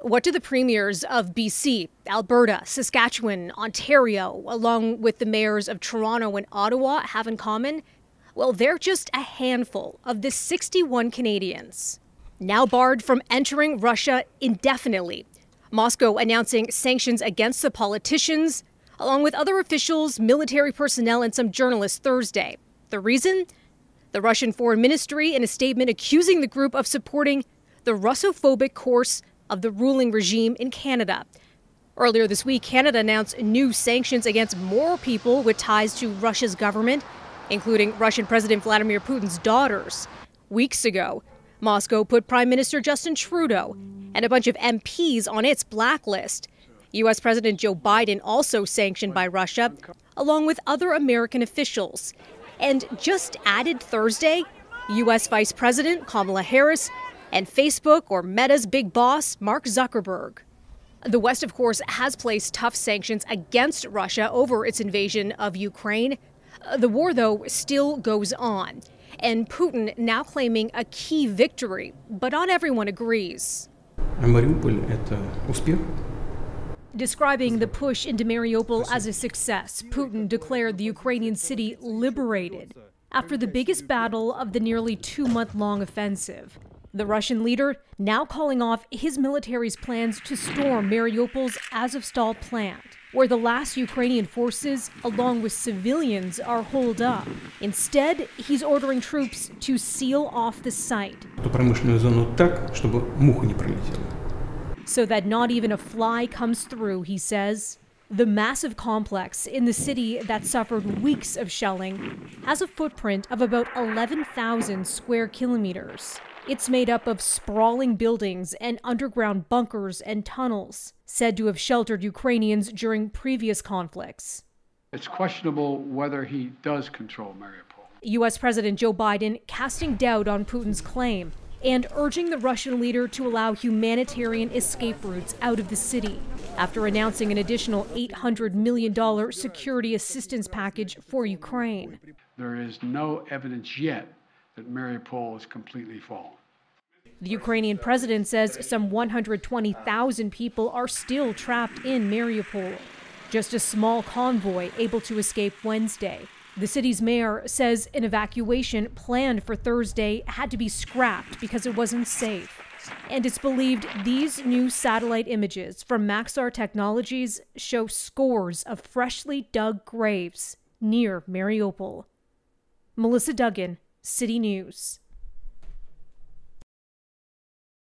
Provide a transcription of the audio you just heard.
What do the premiers of BC, Alberta, Saskatchewan, Ontario, along with the mayors of Toronto and Ottawa have in common? Well, they're just a handful of the 61 Canadians now barred from entering Russia indefinitely. Moscow announcing sanctions against the politicians, along with other officials, military personnel, and some journalists Thursday. The reason? The Russian Foreign Ministry in a statement accusing the group of supporting the Russophobic course of the ruling regime in Canada. Earlier this week, Canada announced new sanctions against more people with ties to Russia's government, including Russian President Vladimir Putin's daughters. Weeks ago, Moscow put Prime Minister Justin Trudeau and a bunch of MPs on its blacklist. U.S. President Joe Biden also sanctioned by Russia, along with other American officials. And just added Thursday, U.S. Vice President Kamala Harris and Facebook or Meta's big boss, Mark Zuckerberg. The West, of course, has placed tough sanctions against Russia over its invasion of Ukraine. The war, though, still goes on, and Putin now claiming a key victory, but not everyone agrees. Mariupol – это успех. Describing the push into Mariupol as a success, Putin declared the Ukrainian city liberated after the biggest battle of the nearly 2-month-long offensive. The Russian leader now calling off his military's plans to storm Mariupol's Azovstal plant, where the last Ukrainian forces, along with civilians, are holed up. Instead, he's ordering troops to seal off the site so that not even a fly comes through, he says. The massive complex in the city that suffered weeks of shelling has a footprint of about 11,000 square kilometers. It's made up of sprawling buildings and underground bunkers and tunnels, said to have sheltered Ukrainians during previous conflicts. It's questionable whether he does control Mariupol. U.S. President Joe Biden casting doubt on Putin's claim and urging the Russian leader to allow humanitarian escape routes out of the city after announcing an additional $800 million security assistance package for Ukraine. There is no evidence yet that Mariupol is completely fallen. The Ukrainian president says some 120,000 people are still trapped in Mariupol. Just a small convoy able to escape Wednesday. The city's mayor says an evacuation planned for Thursday had to be scrapped because it wasn't safe. And it's believed these new satellite images from Maxar Technologies show scores of freshly dug graves near Mariupol. Melissa Duggan, City News.